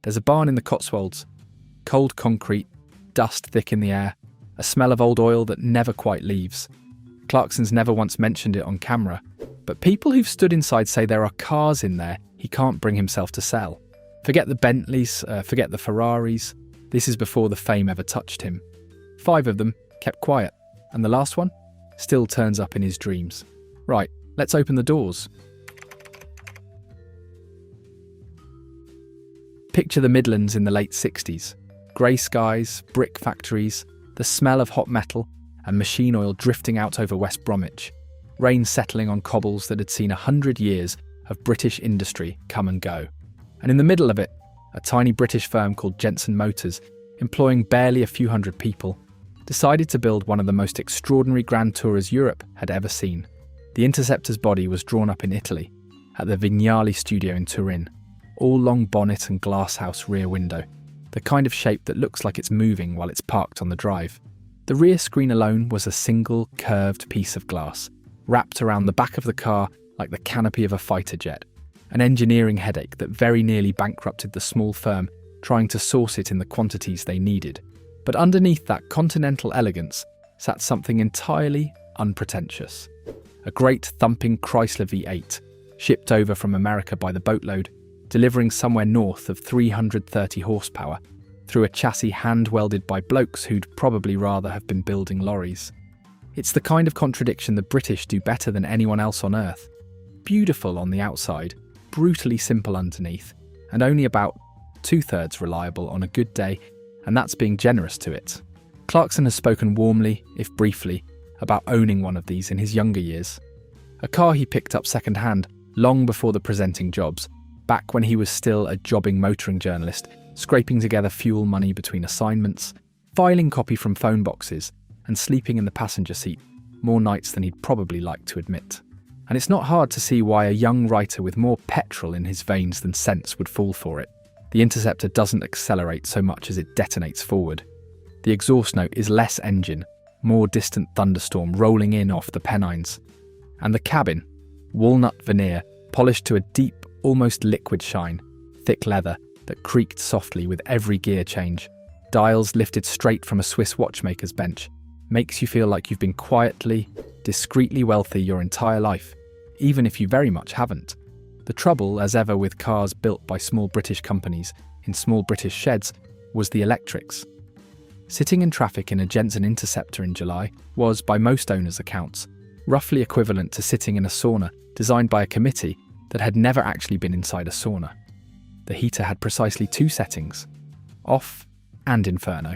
There's a barn in the Cotswolds. Cold concrete, dust thick in the air, a smell of old oil that never quite leaves. Clarkson's never once mentioned it on camera, but people who've stood inside say there are cars in there he can't bring himself to sell. Forget the Bentleys, forget the Ferraris. This is before the fame ever touched him. 5 of them kept quiet, and the last one still turns up in his dreams. Right, let's open the doors. Picture the Midlands in the late 60s. Grey skies, brick factories, the smell of hot metal, and machine oil drifting out over West Bromwich. Rain settling on cobbles that had seen 100 years of British industry come and go. And in the middle of it, a tiny British firm called Jensen Motors, employing barely a few hundred people, decided to build one of the most extraordinary Grand Tourers Europe had ever seen. The Interceptor's body was drawn up in Italy, at the Vignali studio in Turin, all long bonnet and glasshouse rear window, the kind of shape that looks like it's moving while it's parked on the drive. The rear screen alone was a single, curved piece of glass, wrapped around the back of the car like the canopy of a fighter jet, an engineering headache that very nearly bankrupted the small firm trying to source it in the quantities they needed. But underneath that continental elegance sat something entirely unpretentious. A great thumping Chrysler V8, shipped over from America by the boatload, delivering somewhere north of 330 horsepower, through a chassis hand-welded by blokes who'd probably rather have been building lorries. It's the kind of contradiction the British do better than anyone else on Earth. Beautiful on the outside, brutally simple underneath, and only about 2/3 reliable on a good day, and that's being generous to it. Clarkson has spoken warmly, if briefly, about owning one of these in his younger years. A car he picked up second-hand long before the presenting jobs, back when he was still a jobbing motoring journalist, scraping together fuel money between assignments, filing copy from phone boxes, and sleeping in the passenger seat more nights than he'd probably like to admit. And it's not hard to see why a young writer with more petrol in his veins than sense would fall for it. The Interceptor doesn't accelerate so much as it detonates forward. The exhaust note is less engine, more distant thunderstorm rolling in off the Pennines. And the cabin, walnut veneer, polished to a deep, almost liquid shine, thick leather that creaked softly with every gear change, dials lifted straight from a Swiss watchmaker's bench, makes you feel like you've been quietly, discreetly wealthy your entire life, even if you very much haven't. The trouble, as ever with cars built by small British companies in small British sheds, was the electrics. Sitting in traffic in a Jensen Interceptor in July was, by most owners' accounts, roughly equivalent to sitting in a sauna designed by a committee that had never actually been inside a sauna. The heater had precisely 2 settings, off and inferno,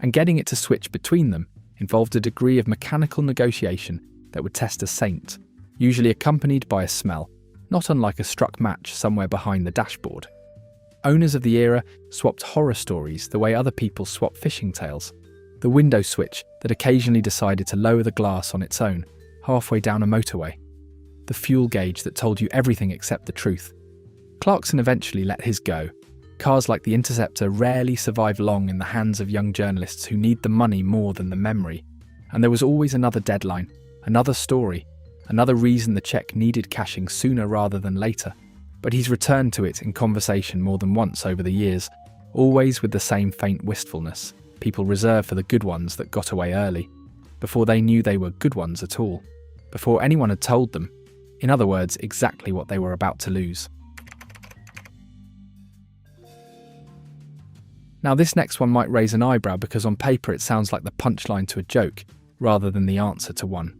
and getting it to switch between them involved a degree of mechanical negotiation that would test a saint, usually accompanied by a smell, not unlike a struck match somewhere behind the dashboard. Owners of the era swapped horror stories the way other people swap fishing tails. The window switch that occasionally decided to lower the glass on its own, halfway down a motorway. The fuel gauge that told you everything except the truth. Clarkson eventually let his go. Cars like the Interceptor rarely survive long in the hands of young journalists who need the money more than the memory. And there was always another deadline, another story, another reason the cheque needed cashing sooner rather than later. But he's returned to it in conversation more than once over the years, always with the same faint wistfulness people reserve for the good ones that got away early, before they knew they were good ones at all, before anyone had told them, in other words, exactly what they were about to lose. Now this next one might raise an eyebrow because on paper it sounds like the punchline to a joke, rather than the answer to one.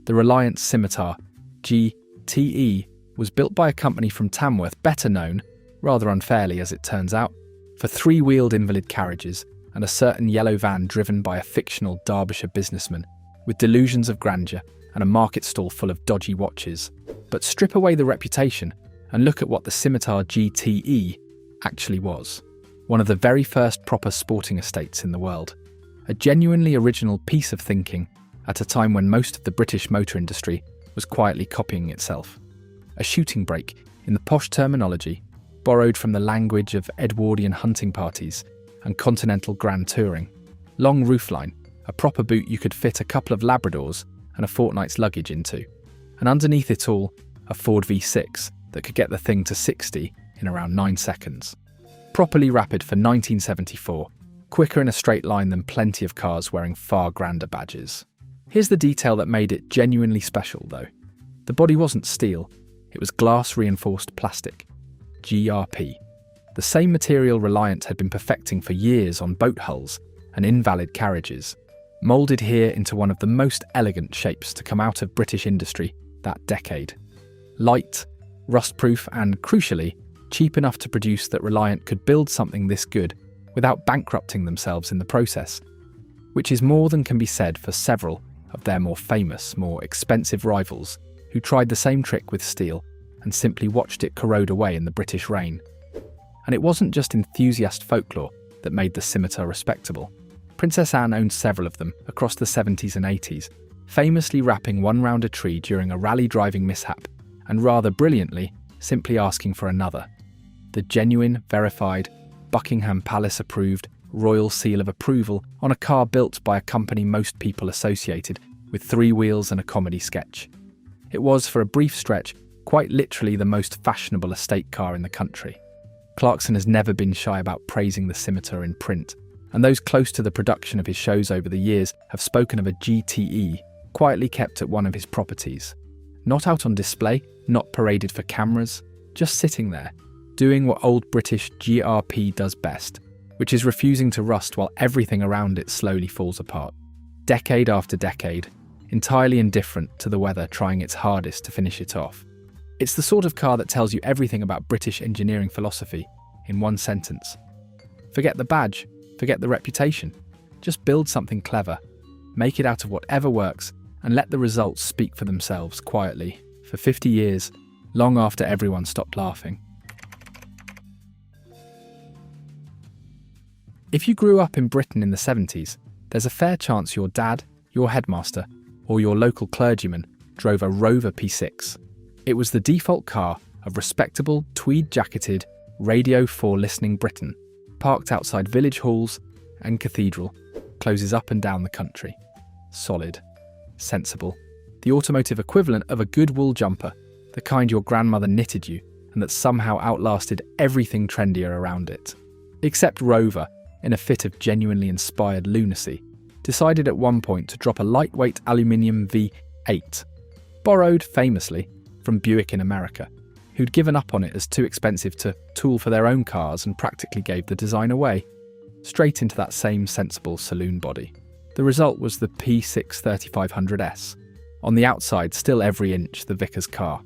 The Reliant Scimitar GTE was built by a company from Tamworth better known, rather unfairly as it turns out, for 3-wheeled invalid carriages and a certain yellow van driven by a fictional Derbyshire businessman with delusions of grandeur and a market stall full of dodgy watches. But strip away the reputation and look at what the Scimitar GTE actually was. One of the very first proper sporting estates in the world. A genuinely original piece of thinking at a time when most of the British motor industry was quietly copying itself. A shooting brake, in the posh terminology, borrowed from the language of Edwardian hunting parties and continental grand touring. Long roofline, a proper boot you could fit a couple of Labradors and a fortnight's luggage into. And underneath it all, a Ford V6 that could get the thing to 60 in around 9 seconds. Properly rapid for 1974, quicker in a straight line than plenty of cars wearing far grander badges. Here's the detail that made it genuinely special, though. The body wasn't steel, it was glass-reinforced plastic, GRP, the same material Reliant had been perfecting for years on boat hulls and invalid carriages, moulded here into one of the most elegant shapes to come out of British industry that decade. Light, rust-proof and, crucially, cheap enough to produce that Reliant could build something this good without bankrupting themselves in the process, which is more than can be said for several of their more famous, more expensive rivals who tried the same trick with steel and simply watched it corrode away in the British rain. And it wasn't just enthusiast folklore that made the scimitar respectable. Princess Anne owned several of them across the 70s and 80s, famously wrapping one round a tree during a rally driving mishap, and rather brilliantly, simply asking for another. The genuine, verified, Buckingham Palace approved royal seal of approval on a car built by a company most people associated with 3 wheels and a comedy sketch. It was, for a brief stretch, quite literally the most fashionable estate car in the country. Clarkson has never been shy about praising the scimitar in print, and those close to the production of his shows over the years have spoken of a GTE quietly kept at one of his properties. Not out on display, not paraded for cameras, just sitting there, doing what old British GRP does best, which is refusing to rust while everything around it slowly falls apart. Decade after decade, entirely indifferent to the weather trying its hardest to finish it off. It's the sort of car that tells you everything about British engineering philosophy in one sentence. Forget the badge, forget the reputation. Just build something clever, make it out of whatever works, and let the results speak for themselves quietly, for 50 years, long after everyone stopped laughing. If you grew up in Britain in the 70s, there's a fair chance your dad, your headmaster, or your local clergyman drove a Rover P6. It was the default car of respectable, tweed-jacketed, Radio 4 listening Britain, parked outside village halls and cathedral, closes up and down the country. Solid, sensible, the automotive equivalent of a good wool jumper, the kind your grandmother knitted you and that somehow outlasted everything trendier around it. Except Rover, in a fit of genuinely inspired lunacy, decided at one point to drop a lightweight aluminium V8, borrowed, famously, from Buick in America, who'd given up on it as too expensive to tool for their own cars and practically gave the design away, straight into that same sensible saloon body. The result was the P6 3500S. On the outside, still every inch the Vickers car.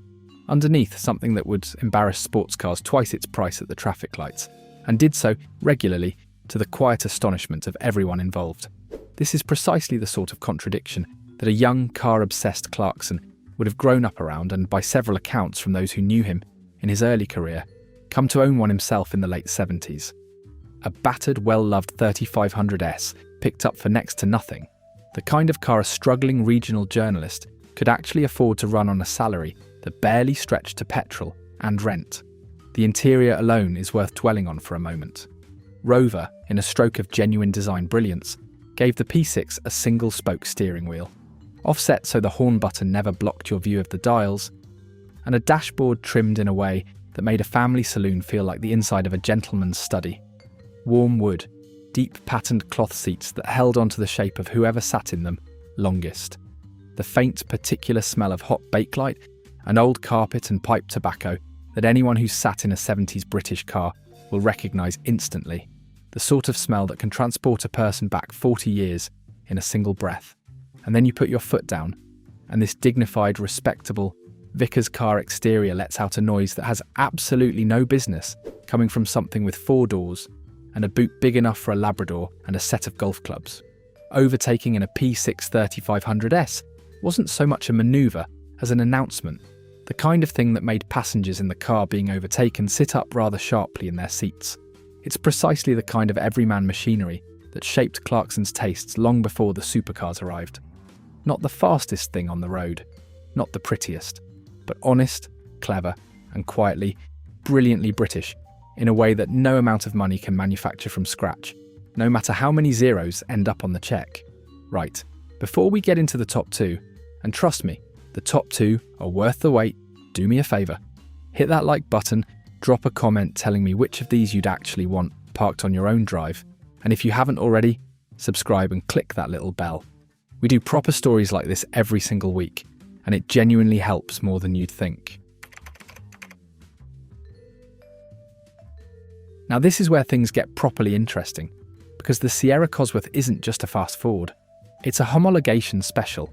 Underneath, something that would embarrass sports cars twice its price at the traffic lights, and did so regularly to the quiet astonishment of everyone involved. This is precisely the sort of contradiction that a young, car-obsessed Clarkson would have grown up around and, by several accounts from those who knew him in his early career, come to own one himself in the late 70s. A battered, well-loved 3500S picked up for next to nothing, the kind of car a struggling regional journalist could actually afford to run on a salary that barely stretched to petrol and rent. The interior alone is worth dwelling on for a moment. Rover, in a stroke of genuine design brilliance, gave the P6 a single-spoke steering wheel, offset so the horn button never blocked your view of the dials, and a dashboard trimmed in a way that made a family saloon feel like the inside of a gentleman's study. Warm wood, deep patterned cloth seats that held onto the shape of whoever sat in them longest. The faint, particular smell of hot bakelite and old carpet and pipe tobacco that anyone who sat in a 70s British car will recognise instantly. The sort of smell that can transport a person back 40 years in a single breath. And then you put your foot down, and this dignified, respectable Vickers car exterior lets out a noise that has absolutely no business coming from something with 4 doors and a boot big enough for a Labrador and a set of golf clubs. Overtaking in a P6 3500S wasn't so much a manoeuvre as an announcement, the kind of thing that made passengers in the car being overtaken sit up rather sharply in their seats. It's precisely the kind of everyman machinery that shaped Clarkson's tastes long before the supercars arrived. Not the fastest thing on the road, not the prettiest, but honest, clever, and quietly, brilliantly British in a way that no amount of money can manufacture from scratch, no matter how many zeros end up on the check. Right, before we get into the top 2, and trust me, the top 2 are worth the wait, do me a favour. Hit that like button, Drop a comment telling me which of these you'd actually want parked on your own drive. And if you haven't already, subscribe and click that little bell. We do proper stories like this every single week, and it genuinely helps more than you'd think. Now this is where things get properly interesting, because the Sierra Cosworth isn't just a fast Ford, it's a homologation special.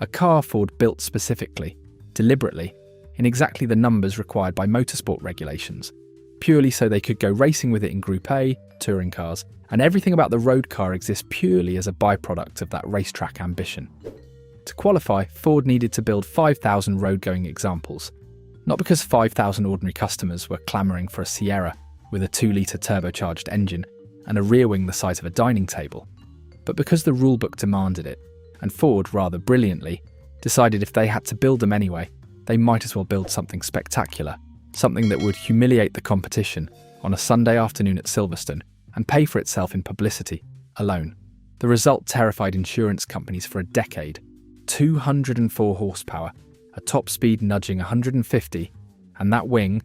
A car Ford built specifically, deliberately, in exactly the numbers required by motorsport regulations, purely so they could go racing with it in Group A, touring cars, and everything about the road car exists purely as a byproduct of that racetrack ambition. To qualify, Ford needed to build 5,000 road-going examples, not because 5,000 ordinary customers were clamouring for a Sierra with a 2-litre turbocharged engine and a rear wing the size of a dining table, but because the rulebook demanded it, and Ford, rather brilliantly, decided if they had to build them anyway, they might as well build something spectacular, something that would humiliate the competition on a Sunday afternoon at Silverstone and pay for itself in publicity alone. The result terrified insurance companies for a decade. 204 horsepower, a top speed nudging 150, and that wing,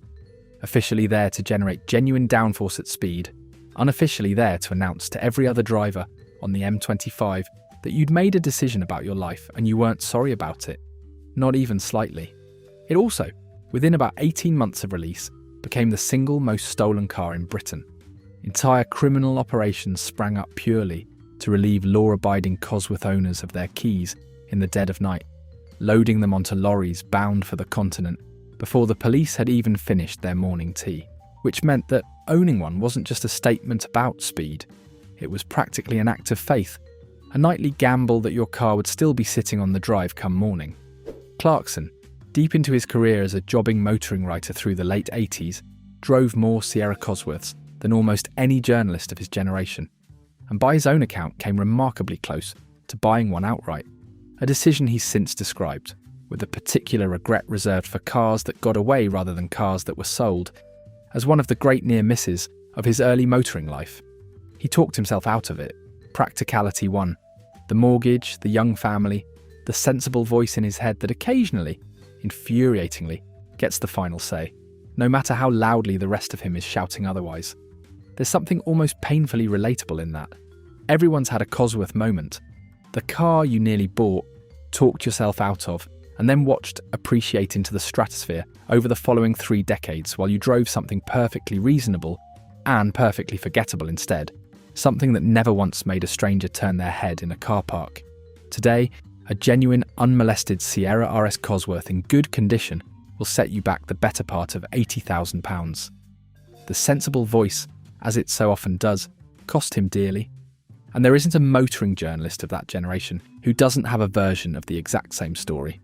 officially there to generate genuine downforce at speed, unofficially there to announce to every other driver on the M25 that you'd made a decision about your life and you weren't sorry about it, not even slightly. It also, within about 18 months of release, became the single most stolen car in Britain. Entire criminal operations sprang up purely to relieve law-abiding Cosworth owners of their keys in the dead of night, loading them onto lorries bound for the continent before the police had even finished their morning tea, which meant that owning one wasn't just a statement about speed, it was practically an act of faith, a nightly gamble that your car would still be sitting on the drive come morning. Clarkson, deep into his career as a jobbing motoring writer through the late 80s, drove more Sierra Cosworths than almost any journalist of his generation, and by his own account came remarkably close to buying one outright, a decision he's since described, with a particular regret reserved for cars that got away rather than cars that were sold, as one of the great near misses of his early motoring life. He talked himself out of it. Practicality won. The mortgage, the young family, the sensible voice in his head that occasionally, infuriatingly, gets the final say, no matter how loudly the rest of him is shouting otherwise. There's something almost painfully relatable in that. Everyone's had a Cosworth moment. The car you nearly bought, talked yourself out of, and then watched appreciate into the stratosphere over the following 3 decades while you drove something perfectly reasonable and perfectly forgettable instead. Something that never once made a stranger turn their head in a car park. Today, a genuine, unmolested Sierra RS Cosworth in good condition will set you back the better part of £80,000. The sensible voice, as it so often does, cost him dearly. And there isn't a motoring journalist of that generation who doesn't have a version of the exact same story.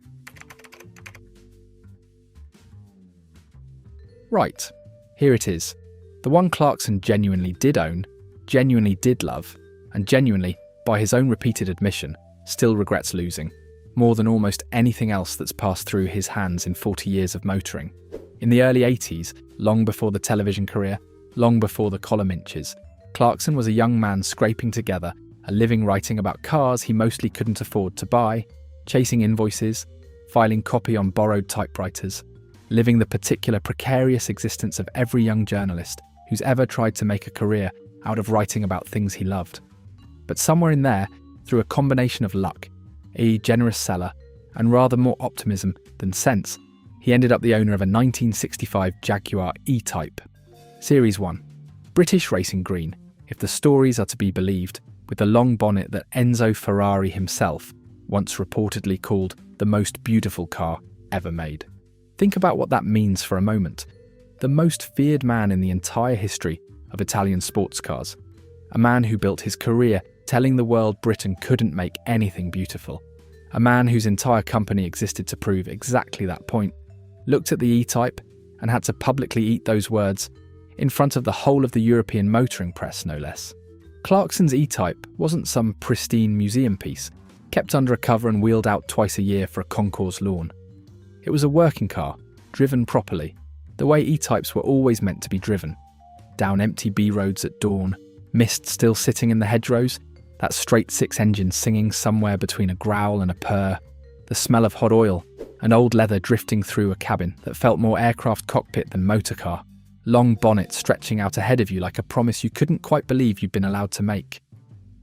Right, here it is. The one Clarkson genuinely did own, genuinely did love, and genuinely, by his own repeated admission, still regrets losing, more than almost anything else that's passed through his hands in 40 years of motoring. In the early 80s, long before the television career, long before the column inches, Clarkson was a young man scraping together a living writing about cars he mostly couldn't afford to buy, chasing invoices, filing copy on borrowed typewriters, living the particular precarious existence of every young journalist who's ever tried to make a career out of writing about things he loved. But somewhere in there, through a combination of luck, a generous seller, and rather more optimism than sense, he ended up the owner of a 1965 Jaguar E-Type. Series 1. British racing green, if the stories are to be believed, with the long bonnet that Enzo Ferrari himself once reportedly called the most beautiful car ever made. Think about what that means for a moment. The most feared man in the entire history of Italian sports cars. A man who built his career telling the world Britain couldn't make anything beautiful. A man whose entire company existed to prove exactly that point. Looked at the E-Type and had to publicly eat those words in front of the whole of the European motoring press, no less. Clarkson's E-Type wasn't some pristine museum piece, kept under a cover and wheeled out twice a year for a concours lawn. It was a working car, driven properly, the way E-Types were always meant to be driven. Down empty B-roads at dawn, mist still sitting in the hedgerows, that straight-six engine singing somewhere between a growl and a purr, the smell of hot oil, and old leather drifting through a cabin that felt more aircraft cockpit than motor car. long bonnet stretching out ahead of you like a promise you couldn't quite believe you'd been allowed to make.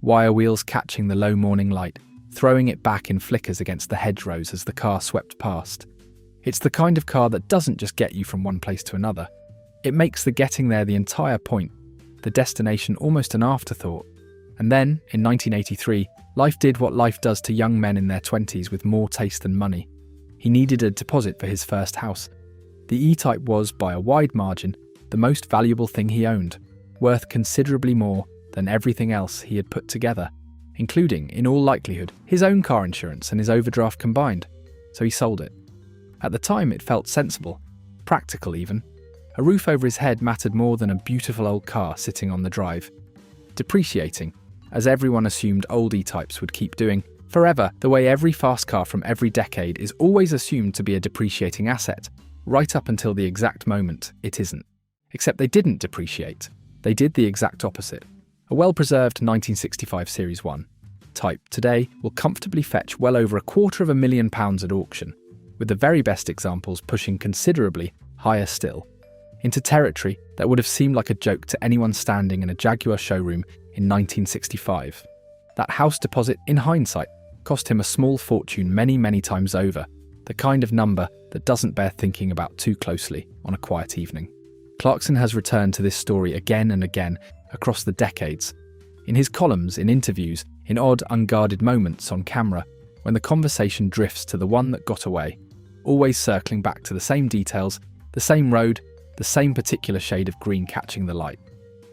Wire wheels catching the low morning light, throwing it back in flickers against the hedgerows as the car swept past. It's the kind of car that doesn't just get you from one place to another. It makes the getting there the entire point, the destination almost an afterthought. And then, in 1983, life did what life does to young men in their 20s with more taste than money. He needed a deposit for his first house. The E-Type was, by a wide margin, the most valuable thing he owned, worth considerably more than everything else he had put together, including, in all likelihood, his own car insurance and his overdraft combined. So he sold it. At the time, it felt sensible, practical even. A roof over his head mattered more than a beautiful old car sitting on the drive. Depreciating, as everyone assumed old E-Types would keep doing, forever, the way every fast car from every decade is always assumed to be a depreciating asset, right up until the exact moment it isn't. Except they didn't depreciate. They did the exact opposite. A well-preserved 1965 Series 1 Type today will comfortably fetch well over £250,000 at auction, with the very best examples pushing considerably higher still, into territory that would have seemed like a joke to anyone standing in a Jaguar showroom in 1965. That house deposit, in hindsight, cost him a small fortune many times over, the kind of number that doesn't bear thinking about too closely on a quiet evening. Clarkson has returned to this story again and again across the decades, in his columns, in interviews, in odd, unguarded moments on camera, when the conversation drifts to the one that got away, always circling back to the same details, the same road, the same particular shade of green catching the light.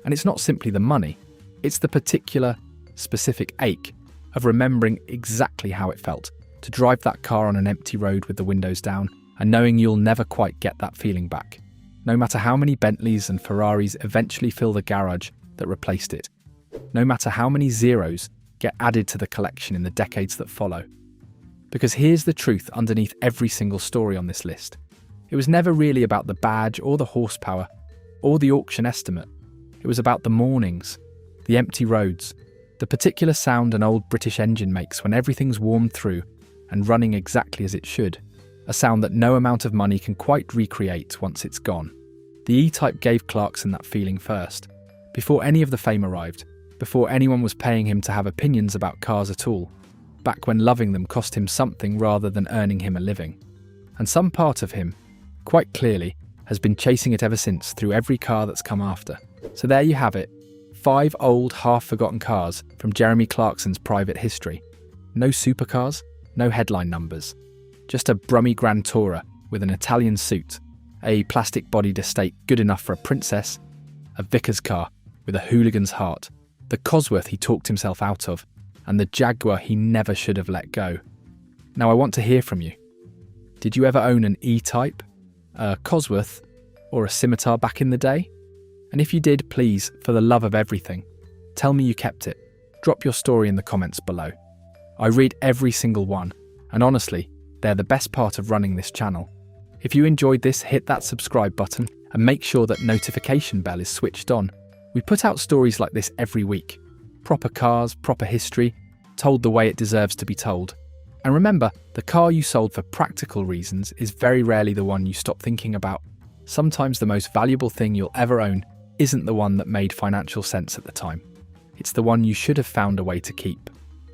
And it's not simply the money, it's the particular, specific ache of remembering exactly how it felt to drive that car on an empty road with the windows down and knowing you'll never quite get that feeling back, no matter how many Bentleys and Ferraris eventually fill the garage that replaced it, no matter how many zeros get added to the collection in the decades that follow. Because here's the truth underneath every single story on this list. It was never really about the badge or the horsepower or the auction estimate. It was about the mornings, the empty roads, the particular sound an old British engine makes when everything's warmed through and running exactly as it should, a sound that no amount of money can quite recreate once it's gone. The E-Type gave Clarkson that feeling first, before any of the fame arrived, before anyone was paying him to have opinions about cars at all, back when loving them cost him something rather than earning him a living. And some part of him, quite clearly, has been chasing it ever since through every car that's come after. So there you have it, 5 old, half-forgotten cars from Jeremy Clarkson's private history. No supercars, no headline numbers. Just a Brummy Grand Tourer with an Italian suit, a plastic-bodied estate good enough for a princess, a vicar's car with a hooligan's heart, the Cosworth he talked himself out of, and the Jaguar he never should have let go. Now I want to hear from you. Did you ever own an E-Type, a Cosworth, or a Scimitar back in the day? And if you did, please, for the love of everything, tell me you kept it. Drop your story in the comments below. I read every single one, and honestly, they're the best part of running this channel. If you enjoyed this, hit that subscribe button and make sure that notification bell is switched on. We put out stories like this every week. Proper cars, proper history, told the way it deserves to be told. And remember, the car you sold for practical reasons is very rarely the one you stop thinking about. Sometimes the most valuable thing you'll ever own isn't the one that made financial sense at the time. It's the one you should have found a way to keep.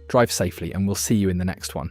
Drive safely, and we'll see you in the next one.